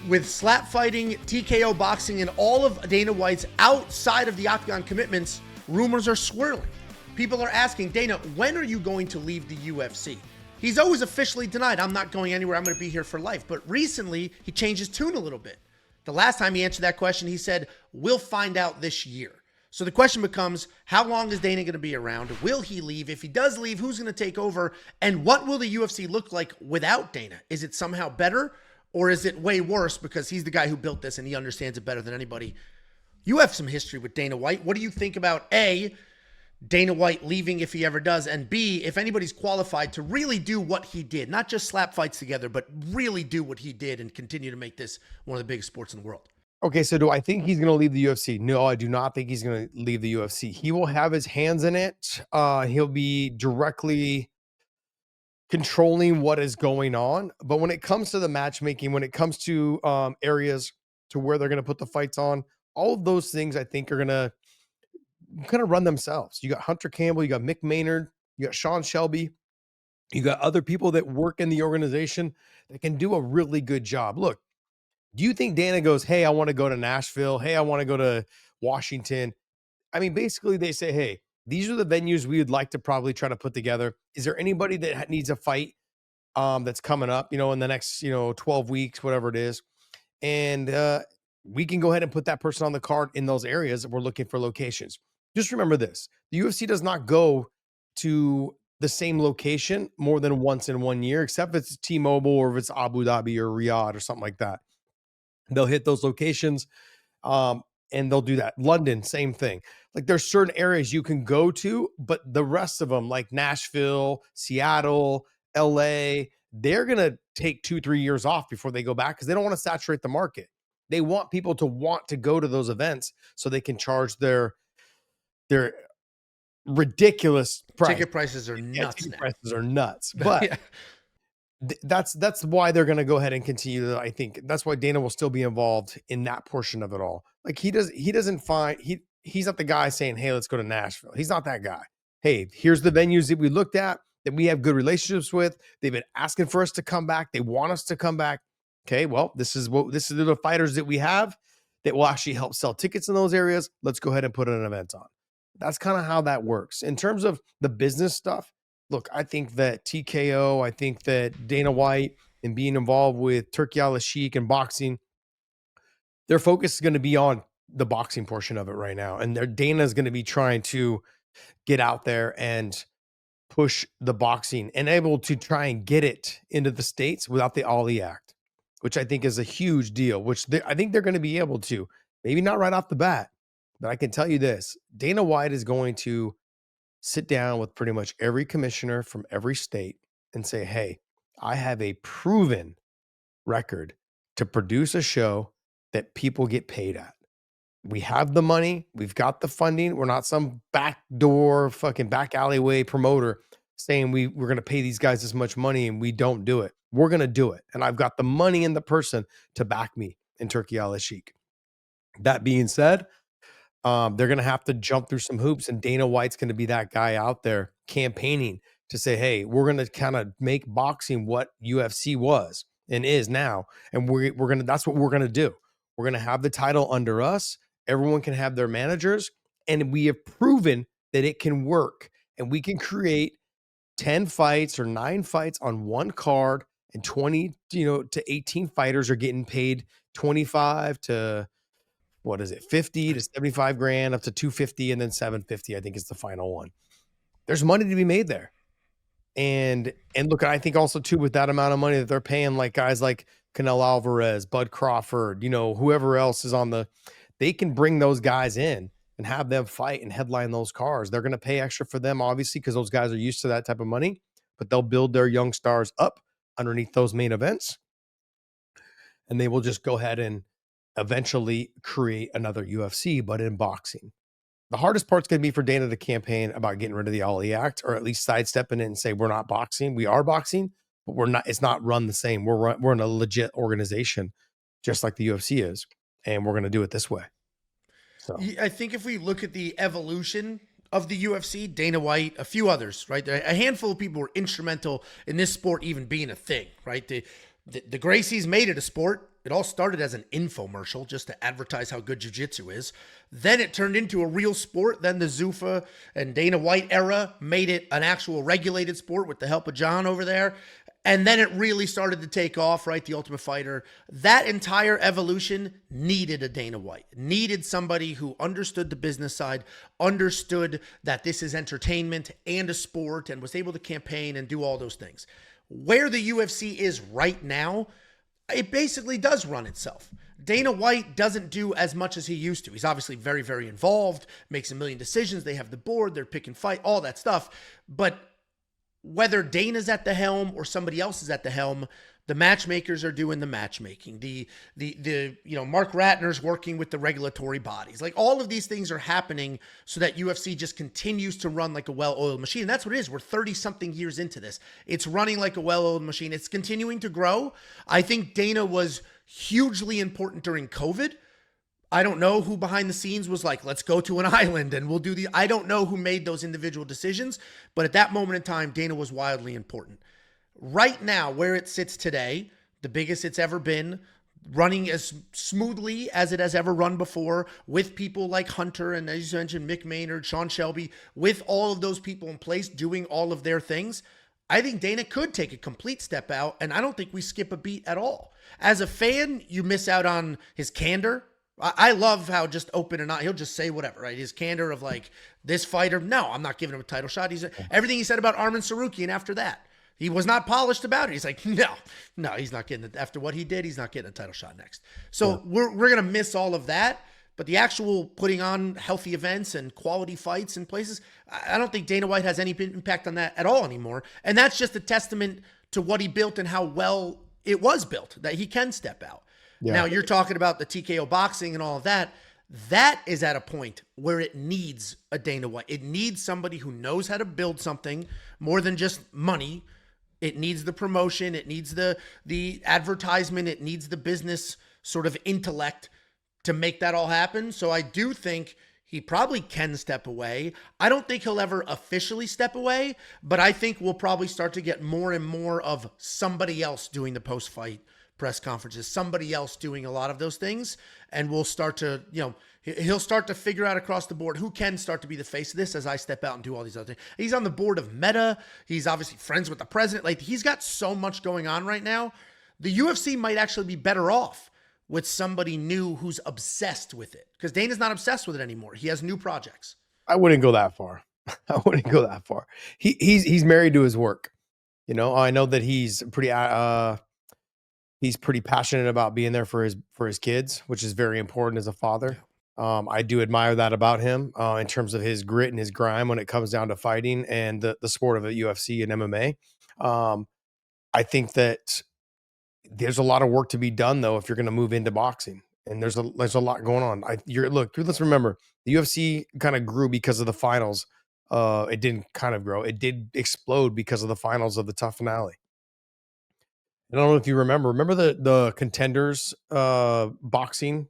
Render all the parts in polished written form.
With slap fighting, TKO boxing, and all of Dana White's outside of the octagon commitments, rumors are swirling. People are asking, Dana, when are you going to leave the UFC? He's always officially denied, I'm not going anywhere, I'm going to be here for life. But recently, he changed his tune a little bit. The last time he answered that question, he said, we'll find out this year. So the question becomes, how long is Dana going to be around? Will he leave? If he does leave, who's going to take over? And what will the UFC look like without Dana? Is it somehow better? Or is it way worse because he's the guy who built this and he understands it better than anybody? You have some history with Dana White. What do you think about A, Dana White leaving if he ever does, and B, if anybody's qualified to really do what he did, not just slap fights together, but really do what he did and continue to make this one of the biggest sports in the world? Okay, so do I think he's going to leave the UFC? No, I do not think he's going to leave the UFC. He will have his hands in it. He'll be directly controlling what is going on. But when it comes to the matchmaking, when it comes to areas to where they're going to put the fights on, all of those things I think are going to kind of run themselves. You got Hunter Campbell, you got Mick Maynard, you got Sean Shelby, you got other people that work in the organization that can do a really good job. Look, do you think Dana goes, hey, I want to go to Nashville. Hey, I want to go to Washington. I mean, basically they say, hey, these are the venues we would like to probably try to put together. Is there anybody that needs a fight that's coming up, in the next, 12 weeks, whatever it is. And we can go ahead and put that person on the card in those areas that we're looking for locations. Just remember this. The UFC does not go to the same location more than once in 1 year, except if it's T-Mobile or if it's Abu Dhabi or Riyadh or something like that. They'll hit those locations and they'll do that. London, same thing. Like there's certain areas you can go to, but the rest of them like Nashville, Seattle, LA, they're going to take 2-3 years off before they go back because they don't want to saturate the market. They want people to want to go to those events so they can charge their ridiculous price. Ticket prices are nuts. Ticket prices are nuts. But yeah. That's why they're going to go ahead and continue to, I think that's why Dana will still be involved in that portion of it all. Like he's not the guy saying, hey, let's go to Nashville. He's not that guy. Hey, here's the venues that we looked at that we have good relationships with. They've been asking for us to come back. They want us to come back. Okay, well, this is the fighters that we have that will actually help sell tickets in those areas. Let's go ahead and put an event on. That's kind of how that works. In terms of the business stuff, look, I think that TKO, I think that Dana White and being involved with Turki Al-Sheikh and boxing, their focus is going to be on the boxing portion of it right now. And Dana is going to be trying to get out there and push the boxing and able to try and get it into the States without the Ali Act, which I think is a huge deal, which I think they're going to be able to. Maybe not right off the bat, but I can tell you this. Dana White is going to sit down with pretty much every commissioner from every state and say, hey, I have a proven record to produce a show that people get paid at. We have the money. We've got the funding. We're not some backdoor fucking back alleyway promoter saying we're going to pay these guys this much money and we don't do it. We're going to do it. And I've got the money and the person to back me in Turki Al-Sheikh. That being said, they're going to have to jump through some hoops, and Dana White's going to be that guy out there campaigning to say, hey, we're going to kind of make boxing what UFC was and is now. And that's what we're going to do. We're going to have the title under us. Everyone can have their managers, and we have proven that it can work, and we can create 10 fights or 9 fights on one card, and 20, to 18 fighters are getting paid 25 to 50 to 75 grand, up to 250, and then 750, I think is the final one. There's money to be made there. And look, I think also too, with that amount of money that they're paying, like guys like Canelo Alvarez, Bud Crawford, whoever else is they can bring those guys in and have them fight and headline those cards. They're going to pay extra for them, obviously, because those guys are used to that type of money, but they'll build their young stars up underneath those main events. And they will just go ahead and eventually create another UFC, but in boxing. The hardest part's going to be for Dana to campaign about getting rid of the Ali Act, or at least sidestepping it and say, we're not boxing. We are boxing, but it's not run the same. We're in a legit organization, just like the UFC is. And we're going to do it this way. So I think if we look at the evolution of the UFC, Dana White, a few others, right? A handful of people were instrumental in this sport even being a thing, right? The Gracies made it a sport. It all started as an infomercial just to advertise how good jiu-jitsu is. Then it turned into a real sport. Then the Zuffa and Dana White era made it an actual regulated sport with the help of John over there. And then it really started to take off, right? The Ultimate Fighter. That entire evolution needed a Dana White, needed somebody who understood the business side, understood that this is entertainment and a sport, and was able to campaign and do all those things. Where the UFC is right now, it basically does run itself. Dana White doesn't do as much as he used to. He's obviously very, very involved, makes a million decisions. They have the board, they're pick and fight, all that stuff. But whether Dana's at the helm or somebody else is at the helm, the matchmakers are doing the matchmaking. The Mark Ratner's working with the regulatory bodies. Like, all of these things are happening so that UFC just continues to run like a well-oiled machine. And that's what it is. We're 30-something years into this. It's running like a well-oiled machine. It's continuing to grow. I think Dana was hugely important during COVID. I don't know who behind the scenes was like, let's go to an island and we'll do I don't know who made those individual decisions, but at that moment in time, Dana was wildly important. Right now, where it sits today, the biggest it's ever been, running as smoothly as it has ever run before, with people like Hunter and, as you mentioned, Mick Maynard, Sean Shelby, with all of those people in place doing all of their things. I think Dana could take a complete step out, and I don't think we skip a beat at all. As a fan, you miss out on his candor. I love how just open and he'll just say whatever, right? His candor of like, this fighter, no, I'm not giving him a title shot. Everything he said about Arman Sarukian after that, he was not polished about it. He's like, no, he's not getting it. After what he did, he's not getting a title shot next. So we're going to miss all of that. But the actual putting on healthy events and quality fights in places, I don't think Dana White has any impact on that at all anymore. And that's just a testament to what he built and how well it was built, that he can step out. Yeah. Now, you're talking about the TKO boxing and all of that. That is at a point where it needs a Dana White. It needs somebody who knows how to build something more than just money. It needs the promotion. It needs the advertisement. It needs the business sort of intellect to make that all happen. So I do think he probably can step away. I don't think he'll ever officially step away, but I think we'll probably start to get more and more of somebody else doing the post-fight press conferences, somebody else doing a lot of those things. And we'll start to, he'll start to figure out across the board who can start to be the face of this as I step out and do all these other things. He's on the board of Meta. He's obviously friends with the president. Like, he's got so much going on right now. The UFC might actually be better off with somebody new who's obsessed with it, because Dana's not obsessed with it anymore. He has new projects. I wouldn't go that far. He's married to his work. I know that he's pretty passionate about being there for his kids, which is very important as a father. I do admire that about him in terms of his grit and his grime when it comes down to fighting and the sport of the UFC and MMA. I think that there's a lot of work to be done, though, if you're going to move into boxing. And there's a lot going on. Let's remember, the UFC kind of grew because of the finals. It didn't kind of grow. It did explode because of the finals of the Tough Finale. I don't know if you remember the Contenders boxing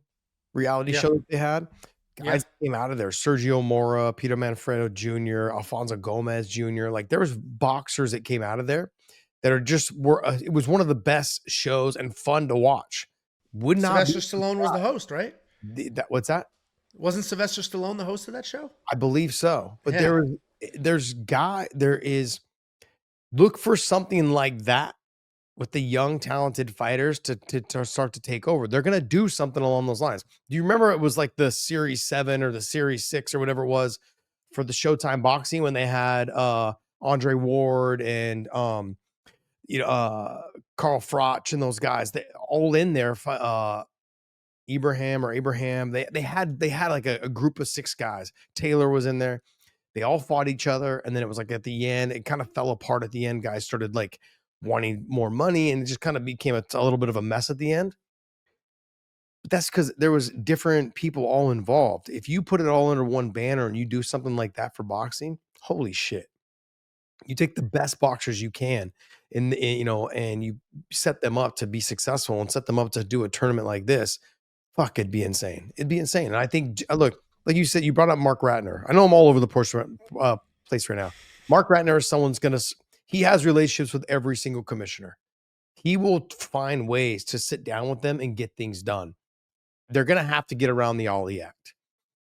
reality show that they had. Guys came out of there: Sergio Mora, Peter Manfredo Jr., Alfonso Gomez Jr. Like, there was boxers that came out of there that it was one of the best shows and fun to watch. Sylvester Stallone was the host, right? What's that? Wasn't Sylvester Stallone the host of that show? I believe so. But look for something like that with the young, talented fighters to start to take over. They're going to do something along those lines. Do you remember it was like the Series 7 or the Series 6 or whatever it was for the Showtime boxing when they had Andre Ward and Carl Froch and those guys, they all in there. Abraham. They had like a group of 6 guys. Taylor was in there. They all fought each other, and then it was like at the end, it kind of fell apart at the end. Guys started like wanting more money, and it just kind of became a little bit of a mess at the end. But that's because there was different people all involved. If you put it all under one banner and you do something like that for boxing, holy shit. You take the best boxers you can and you set them up to be successful and set them up to do a tournament like this. Fuck, it'd be insane. It'd be insane. And I think, look, like you said, you brought up Mark Ratner. I know I'm all over the place right now. Mark Ratner is he has relationships with every single commissioner. he will find ways to sit down with them and get things done. They're going to have to get around the Ollie Act.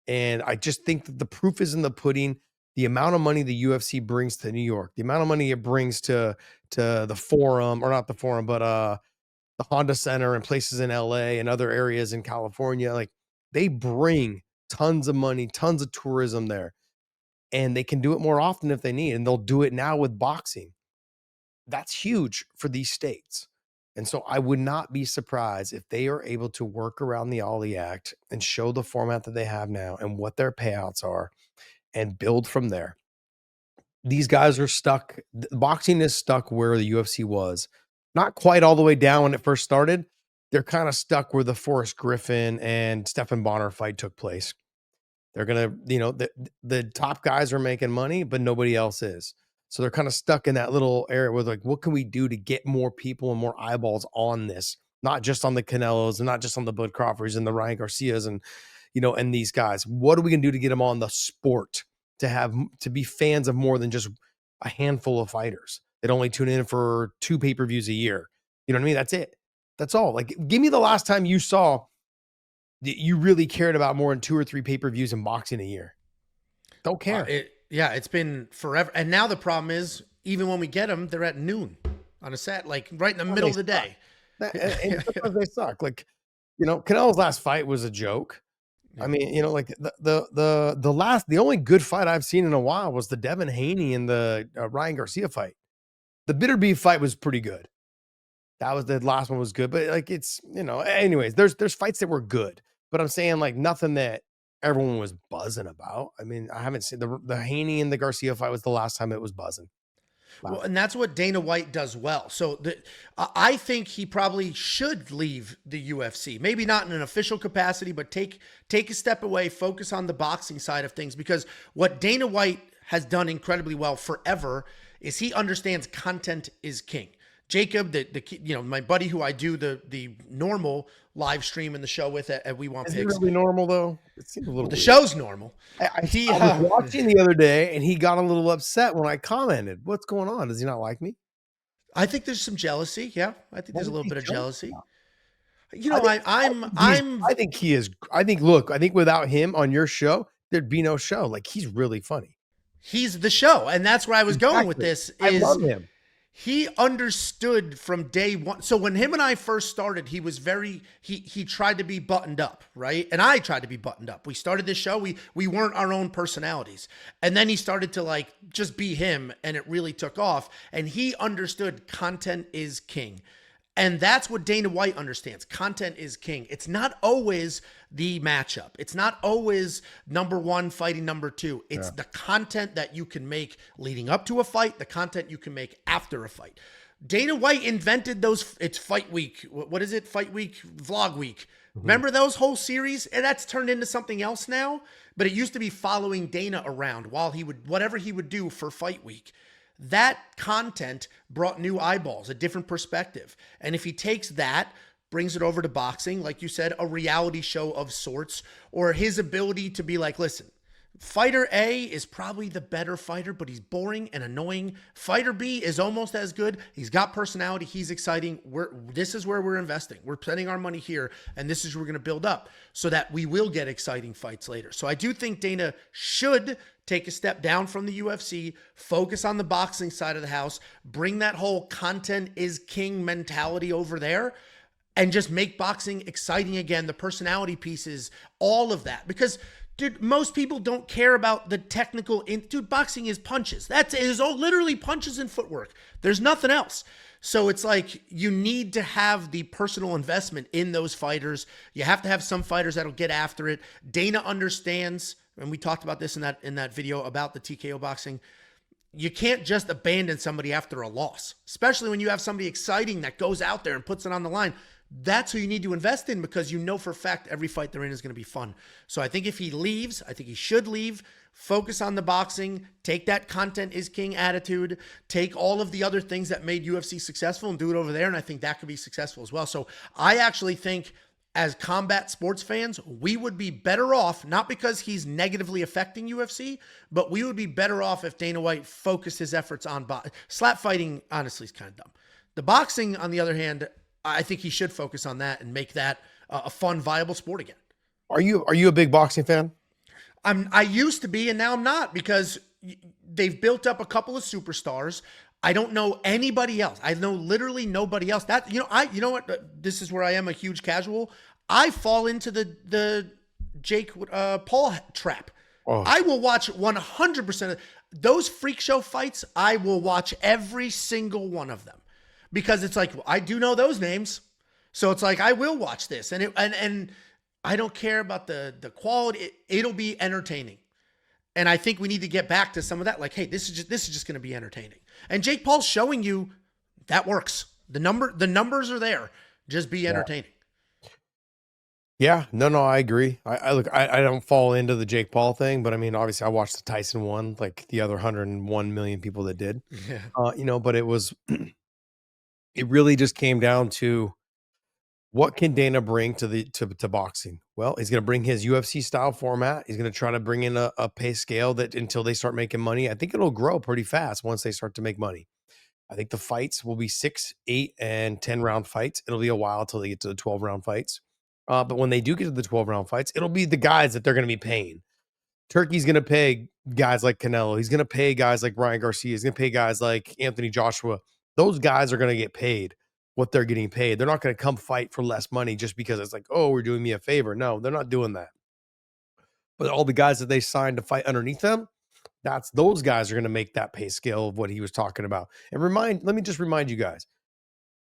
And I just think that the proof is in the pudding. The amount of money the UFC brings to New York, the amount of money it brings to the Forum, or not the Forum, but the Honda Center and places in LA and other areas in California, like they bring tons of money, tons of tourism there, and they can do it more often if they need. And they'll do it now with boxing. That's huge for these states. And so I would not be surprised if they are able to work around the Ollie Act and show the format that they have now and what their payouts are and build from there. These guys are stuck. Boxing is stuck where the UFC was. Not quite all the way down when it first started. They're kind of stuck where the Forrest Griffin and Stephan Bonner fight took place. They're going to, the top guys are making money, but nobody else is. So they're kind of stuck in that little area where like, what can we do to get more people and more eyeballs on this? Not just on the Canelos and not just on the Bud Crawfords and the Ryan Garcias and, and these guys. What are we going to do to get them on the sport to be fans of more than just a handful of fighters that only tune in for 2 pay-per-views a year? You know what I mean? That's it. That's all. Like, give me the last time you saw that you really cared about more than 2 or 3 pay-per-views in boxing a year. Don't care. It's been forever. And now the problem is, even when we get them, they're at noon on a set, like right in the middle of the day. And sometimes they suck. Like, Canelo's last fight was a joke. I mean, like the only good fight I've seen in a while was the Devin Haney and the Ryan Garcia fight. The Bitter Beef fight was pretty good. That was the last one was good, but like it's, anyways, there's fights that were good, but I'm saying like nothing that everyone was buzzing about. I mean, I haven't seen the Haney and the Garcia fight was the last time it was buzzing. Well, and that's what Dana White does well. So I think he probably should leave the UFC. Maybe not in an official capacity, but take a step away, focus on the boxing side of things. Because what Dana White has done incredibly well forever is he understands content is king. Jacob, my buddy who I do the normal live stream in the show with at We Want Picks. Is it really normal though? It seems a little. The show's normal. I was watching the other day, and he got a little upset when I commented. What's going on? Does he not like me? I think there's some jealousy. Yeah, I think there's a little bit of jealousy. I think he is. I think without him on your show, there'd be no show. Like, he's really funny. He's the show, and that's where I was going with this. I love him. He understood from day one. So when him and I first started, he was he tried to be buttoned up, right? And I tried to be buttoned up. We started this show. We weren't our own personalities. And then he started to like just be him, and it really took off. And he understood content is king. And that's what Dana White understands. Content is king. It's not always the matchup. It's not always number one fighting number two. It's the content that you can make leading up to a fight, the content you can make after a fight. Dana White invented those. It's Fight Week. What is it? Fight Week, Vlog Week. Mm-hmm. Remember those whole series? And that's turned into something else now. But it used to be following Dana around while whatever he would do for Fight Week. That content brought new eyeballs, a different perspective. And if he takes that, brings it over to boxing, like you said, a reality show of sorts, or his ability to be like, listen, fighter A is probably the better fighter, but he's boring and annoying. Fighter B is almost as good. He's got personality. He's exciting. This is where we're investing. We're spending our money here, and this is where we're going to build up so that we will get exciting fights later. So I do think Dana should take a step down from the UFC, focus on the boxing side of the house, bring that whole content is king mentality over there, and just make boxing exciting again. The personality pieces, all of that. Because, dude, most people don't care about the technical. Dude, boxing is punches. It is literally punches and footwork. There's nothing else. So it's like you need to have the personal investment in those fighters. You have to have some fighters that'll get after it. Dana understands, and we talked about this in that video about the TKO boxing. You can't just abandon somebody after a loss, especially when you have somebody exciting that goes out there and puts it on the line. That's who you need to invest in, because you know for a fact every fight they're in is going to be fun. So I think if he leaves, I think he should leave, focus on the boxing, take that content is king attitude, take all of the other things that made UFC successful and do it over there. And I think that could be successful as well. So I actually think as combat sports fans, we would be better off, not because he's negatively affecting UFC, but we would be better off if Dana White focused his efforts on slap fighting. Honestly, is kind of dumb. The boxing, on the other hand, I think he should focus on that and make that a fun, viable sport again. Are you a big boxing fan? I used to be, and now I'm not, because they've built up a couple of superstars. I don't know anybody else. I know literally nobody else. That you know what? This is where I am a huge casual. I fall into the Jake Paul trap. Oh. I will watch 100% of those freak show fights. I will watch every single one of them because it's like I do know those names, so it's like I will watch this, and I don't care about the quality. It'll be entertaining. And I think we need to get back to some of that. Like, hey, this is just going to be entertaining. And Jake Paul's showing you that works. The numbers are there. Just be entertaining. Yeah, no, I agree. I don't fall into the Jake Paul thing, but I mean, obviously I watched the Tyson one, like the other 101 million people that did, but it really just came down to what can Dana bring to boxing? Well, he's going to bring his UFC style format. He's going to try to bring in a pay scale that until they start making money, I think it'll grow pretty fast once they start to make money. I think the fights will be 6, 8, and 10 round fights. It'll be a while until they get to the 12 round fights. But when they do get to the 12 round fights, it'll be the guys that they're going to be paying. Turkey's going to pay guys like Canelo. He's going to pay guys like Ryan Garcia. He's going to pay guys like Anthony Joshua. Those guys are going to get paid what they're getting paid. They're not going to come fight for less money just because it's like, oh, we're doing me a favor. No, they're not doing that. But all the guys that they signed to fight underneath them, those guys are going to make that pay scale of what he was talking about. And let me just remind you guys,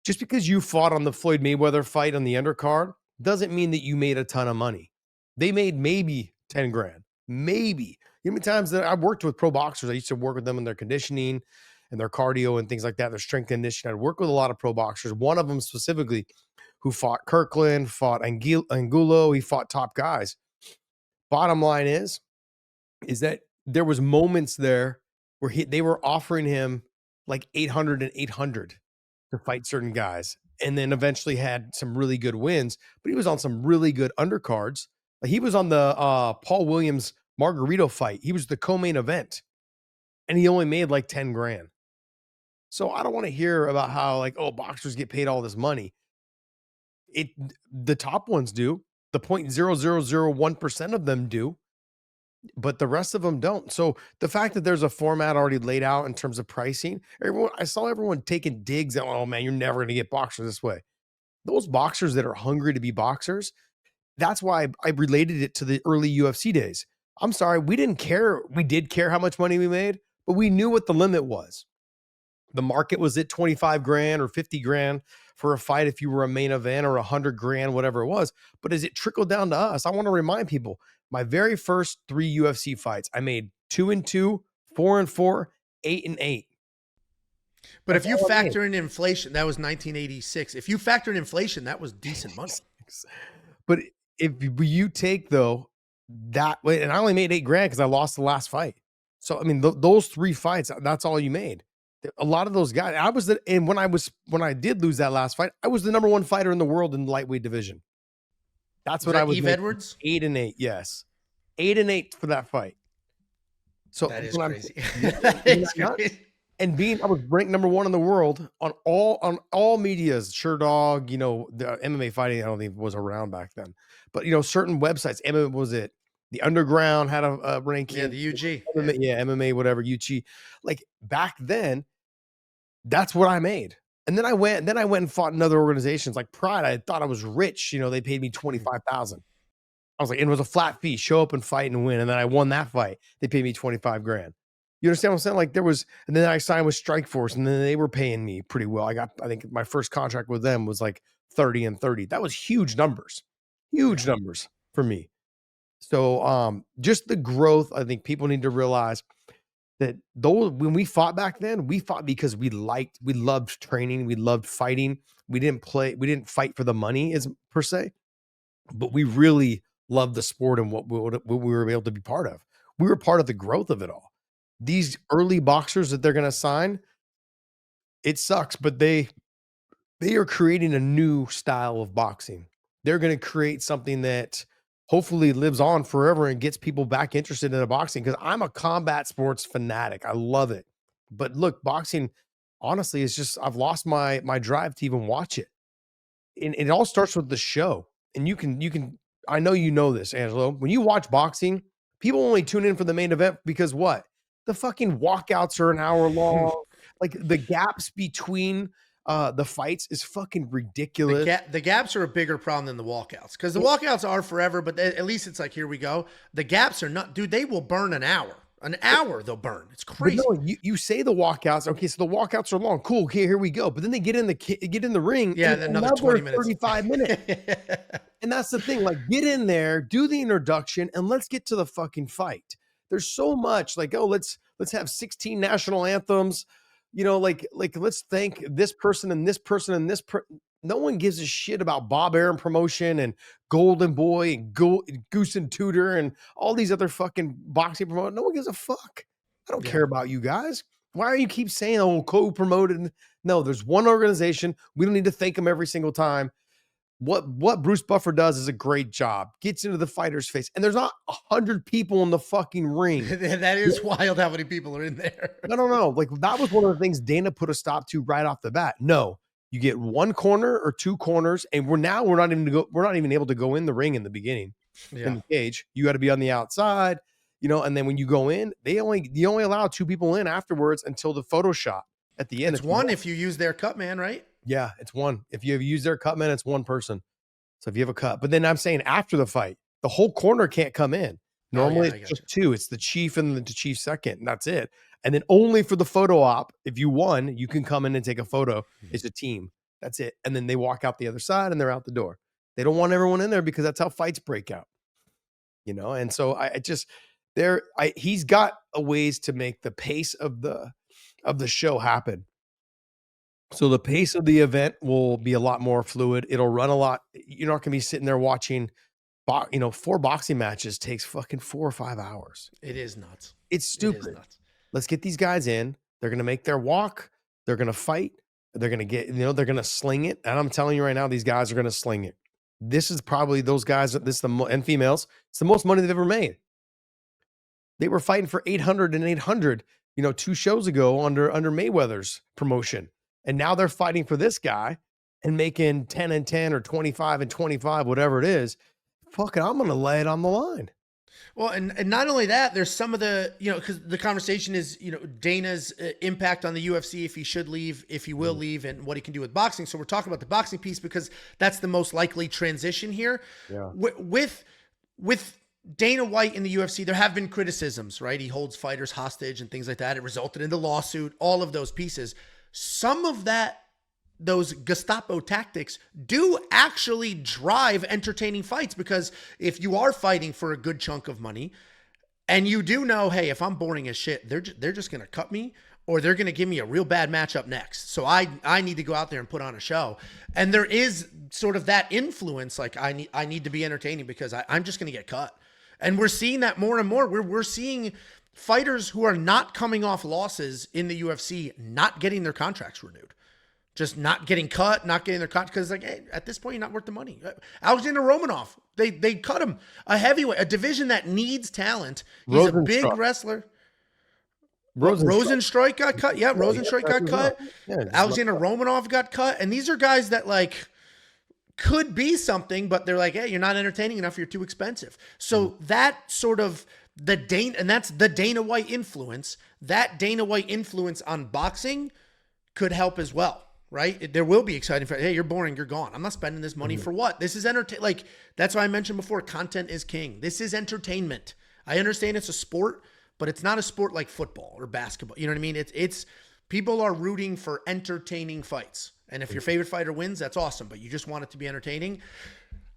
just because you fought on the Floyd Mayweather fight on the undercard doesn't mean that you made a ton of money. They made maybe 10 grand, maybe. You know how many times that I've worked with pro boxers, I used to work with them in their conditioning and their cardio and things like that, their strength conditioning. I'd work with a lot of pro boxers. One of them specifically who fought Kirkland, fought Angulo, he fought top guys. Bottom line is that there was moments there where they were offering him like 800 and 800 to fight certain guys, and then eventually had some really good wins, but he was on some really good undercards. Like he was on the Paul Williams Margarito fight. He was the co-main event, and he only made like 10 grand. So I don't want to hear about how like, oh, boxers get paid all this money. The top ones do. The 0.0001% of them do, but the rest of them don't. So the fact that there's a format already laid out in terms of pricing, I saw everyone taking digs at, oh man, you're never going to get boxers this way. Those boxers that are hungry to be boxers, that's why I related it to the early UFC days. I'm sorry, we didn't care. We did care how much money we made, but we knew what the limit was. The market was at 25 grand or 50 grand for a fight if you were a main event, or 100 grand, whatever it was. But as it trickled down to us, I want to remind people, my very first 3 UFC fights, I made 2-2, 4-4, 8-8. But if you factor in inflation, that was 1986. If you factor in inflation, that was decent money. But if you take though that, and I only made 8 grand because I lost the last fight. So I mean, those 3 fights, that's all you made. A lot of those guys, when I did lose that last fight, I was the number 1 fighter in the world in the lightweight division. That's what I was. Eve Edwards? 8-8, yes, 8-8 for that fight. So that is crazy. That is crazy. And I was ranked number 1 in the world on all medias. SureDog, the MMA fighting, I don't think was around back then, but certain websites, MMA was it. The Underground had a ranking. Yeah, the UG. MMA, whatever, UG. Like back then, that's what I made. And then I went and fought in other organizations like Pride. I thought I was rich. They paid me $25,000. I was like, and it was a flat fee, show up and fight and win. And then I won that fight. They paid me 25 grand. You understand what I'm saying? Like and then I signed with Strikeforce, and then they were paying me pretty well. I think my first contract with them was like 30 and 30. That was huge numbers numbers for me. So just the growth, I think people need to realize that when we fought back then, we fought because we loved training, we loved fighting. We didn't fight for the money per se, but we really loved the sport and what we were able to be part of. We were part of the growth of it all. These early boxers that they're going to sign, it sucks, but they are creating a new style of boxing. They're going to create something that hopefully lives on forever and gets people back interested in boxing, because I'm a combat sports fanatic. I love it. But look, boxing, honestly, it's just I've lost my drive to even watch it. And it all starts with the show. And you can I know you know this, Angelo. When you watch boxing, people only tune in for the main event because what? The fucking walkouts are an hour long. Like the gaps between the fights is fucking ridiculous. The gaps are a bigger problem than the walkouts, because the walkouts are forever, but at least it's like, here we go. The gaps are not, dude. They will burn an hour. An hour they'll burn. It's crazy. But no, you say the walkouts. Okay, so the walkouts are long. Cool. Okay, here we go. But then they get in the ring. Yeah, and another 20 minutes. 35 minutes. And that's the thing. Like, get in there, do the introduction, and let's get to the fucking fight. There's so much. Like, oh, let's have 16 national anthems. You know, like let's thank this person and this person and this no one gives a shit about Bob Arum promotion and Golden Boy and Goose and Tudor and all these other fucking boxing promoters. No one gives a fuck. I don't care about you guys. Why are you keep saying, oh, co-promoted? No, there's one organization. We don't need to thank them every single time. What Bruce Buffer does is a great job. Gets into the fighter's face. And there's not 100 people in the fucking ring. That is wild how many people are in there. No. Like, that was one of the things Dana put a stop to right off the bat. No, you get one corner or two corners, and we're not even able to go in the ring in the beginning. In the cage. You got to be on the outside, you know, and then when you go in, you only allow two people in afterwards until the photo shot at the end. It's one if you use their cut man, right? Yeah, it's one. If you have used their cut man, it's one person. So if you have a cut, but then I'm saying after the fight, the whole corner can't come in. Normally it's just two. It's the chief and the chief second, and that's it. And then only for the photo op, if you won, you can come in and take a photo. It's a team. That's it. And then they walk out the other side and they're out the door. They don't want everyone in there because that's how fights break out. You know, and so he's got a ways to make the pace of the show happen. So the pace of the event will be a lot more fluid. It'll run a lot. You're not going to be sitting there watching, 4 boxing matches takes fucking 4 or 5 hours. It is nuts. It's stupid. It is nuts. Let's get these guys in. They're going to make their walk. They're going to fight. They're going to get, they're going to sling it. And I'm telling you right now, these guys are going to sling it. This is probably those guys, and females, it's the most money they've ever made. They were fighting for 800 and 800, 2 shows ago under Mayweather's promotion. And now they're fighting for this guy and making 10 and 10 or 25 and 25, whatever it is. Fuck it, I'm going to lay it on the line. Well, and not only that, there's some of the, because the conversation is, Dana's impact on the UFC, if he should leave, if he will leave, and what he can do with boxing. So we're talking about the boxing piece because that's the most likely transition here. Yeah. With Dana White in the UFC, there have been criticisms, right? He holds fighters hostage and things like that. It resulted in the lawsuit, all of those pieces. Some of those Gestapo tactics do actually drive entertaining fights, because if you are fighting for a good chunk of money and you do know, hey, if I'm boring as shit, they're just going to cut me, or they're going to give me a real bad matchup next. So I need to go out there and put on a show. And there is sort of that influence. Like I need to be entertaining because I'm just going to get cut. And we're seeing that more and more. We're seeing fighters who are not coming off losses in the UFC not getting their contracts renewed. Just not getting cut, not getting their cut, because hey, at this point, you're not worth the money. Alexander Romanov, they cut him. A heavyweight, a division that needs talent. He's a big wrestler. Rosenstruik got cut. Yeah, Rosenstruik got cut. Yeah, Alexander Romanov got cut. And these are guys that could be something, but they're like, hey, you're not entertaining enough. You're too expensive. So that sort of and that's the Dana White influence. That Dana White influence on boxing could help as well, right? There will be exciting for, hey, you're boring, you're gone. I'm not spending this money for what? This is that's why I mentioned before, content is king. This is entertainment. I understand it's a sport, but it's not a sport like football or basketball. You know what I mean? It's people are rooting for entertaining fights. And if your favorite fighter wins, that's awesome, but you just want it to be entertaining.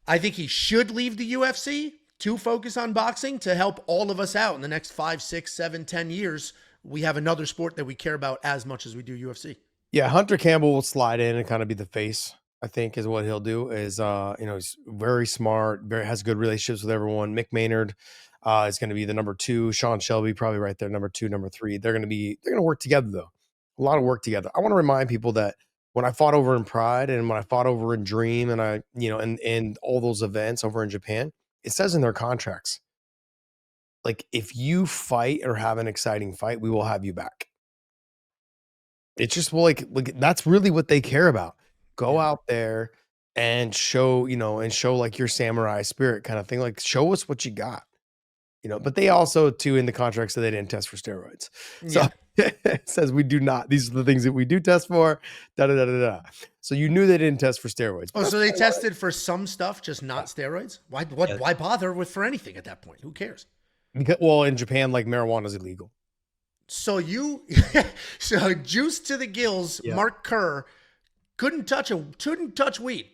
I think he should leave the UFC to focus on boxing to help all of us out in the next 5, 6, 7, 10 years. We have another sport that we care about as much as we do UFC. Yeah, Hunter Campbell will slide in and kind of be the face, I think, is what he'll do. Is he's very smart, has good relationships with everyone. Mick Maynard is going to be the number 2. Sean Shelby probably right there, number 2, number 3. They're going to work together though. A lot of work together. I want to remind people that when I fought over in Pride and when I fought over in Dream and and all those events over in Japan, it says in their contracts, like, if you fight or have an exciting fight, we will have you back. It's just like that's really what they care about. Go out there and show, and show like your samurai spirit kind of thing. Like show us what you got. But they also too in the contract said they didn't test for steroids. So Yeah. it says we do not. These are the things that we do test for. Da da da da da. So you knew they didn't test for steroids. Oh, so they tested for some stuff, just not steroids? Why bother with for anything at that point? Who cares? Because, well, in Japan, like marijuana is illegal. So so juice to the gills, Yeah. Mark Kerr couldn't touch weed.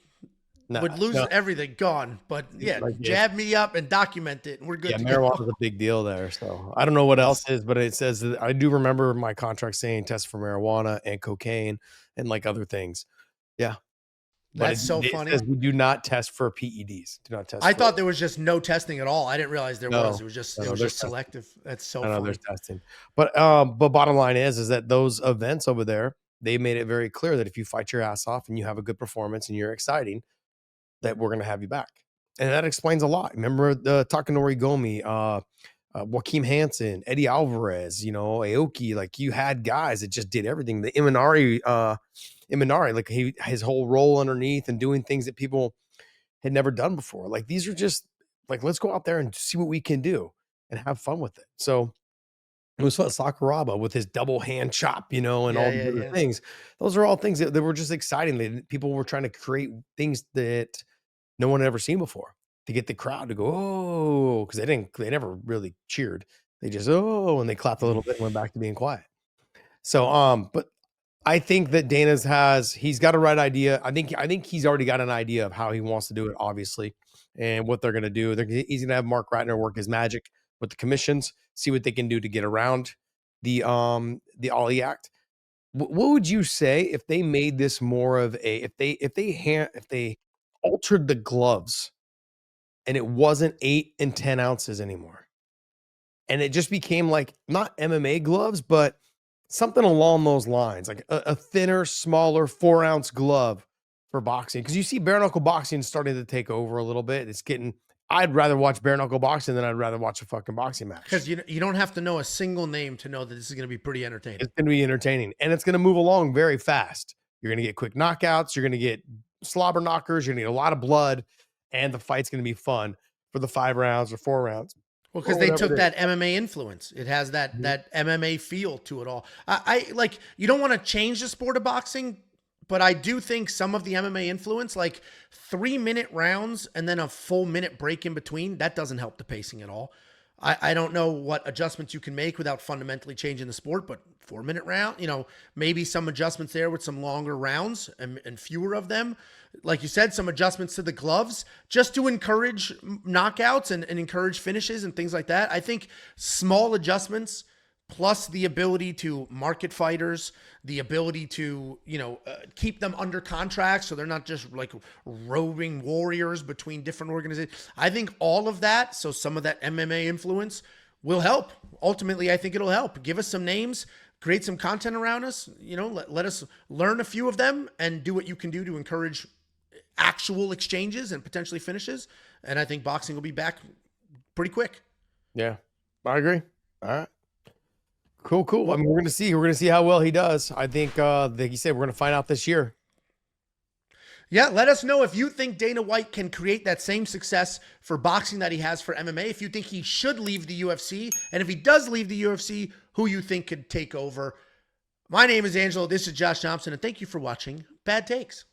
Would lose everything, gone. But yeah, jab me up and document it, and we're good. Yeah, to marijuana go. is a big deal there. So I don't know what else is, but it says that I do remember my contract saying test for marijuana and cocaine and like other things. Yeah. But That's so funny. It says we do not test for PEDs. Do not test. I thought there was just no testing at all. I didn't realize there was. It was just selective. That's so funny. There's testing. But bottom line is that those events over there, they made it very clear that if you fight your ass off and you have a good performance and you're exciting, that we're going to have you back. And that explains a lot. Remember the Takanori Gomi, Joaquim Hansen, Eddie Alvarez, Aoki, like you had guys that just did everything. The Imanari, like his whole role underneath and doing things that people had never done before. Like these are just like, let's go out there and see what we can do and have fun with it. So it was fun. Sakuraba with his double hand chop, and all the other things. Those are all things that were just exciting. People were trying to create things that no one had ever seen before to get the crowd to go, oh, because they never really cheered. They just, oh, and they clapped a little bit and went back to being quiet. So, but I think that he's got a right idea. I think he's already got an idea of how he wants to do it, obviously, and what they're going to do. He's going to have Mark Ratner work his magic with the commissions, see what they can do to get around the Ollie Act. What would you say if they made this more of a, if they altered the gloves and it wasn't 8 and 10 ounces anymore, and it just became like not MMA gloves, but something along those lines, like a thinner, smaller 4-ounce glove for boxing? Because you see bare knuckle boxing starting to take over a little bit. I'd rather watch bare knuckle boxing than I'd rather watch a fucking boxing match. Because you don't have to know a single name to know that this is going to be pretty entertaining. It's going to be entertaining, and it's going to move along very fast. You're going to get quick knockouts. You're going to get slobber knockers. You're going to get a lot of blood, and the fight's going to be fun for the 5 rounds or 4 rounds. Well, because they took that MMA influence. It has that MMA feel to it all. I like, you don't want to change the sport of boxing, but I do think some of the MMA influence, like 3-minute rounds and then a full minute break in between, that doesn't help the pacing at all. I don't know what adjustments you can make without fundamentally changing the sport, but 4-minute round, maybe some adjustments there with some longer rounds and fewer of them. Like you said, some adjustments to the gloves just to encourage knockouts and encourage finishes and things like that. I think small adjustments plus the ability to market fighters, the ability to, keep them under contract so they're not just like roving warriors between different organizations. I think all of that, so some of that MMA influence will help. Ultimately, I think it'll help. Give us some names, create some content around us, let us learn a few of them and do what you can do to encourage actual exchanges and potentially finishes. And I think boxing will be back pretty quick. Yeah, I agree. All right. Cool. I mean, we're going to see how well he does. I think, like you said, we're going to find out this year. Yeah, let us know if you think Dana White can create that same success for boxing that he has for MMA. If you think he should leave the UFC, and if he does leave the UFC, who you think could take over. My name is Angelo. This is Josh Thompson, and thank you for watching Bad Takes.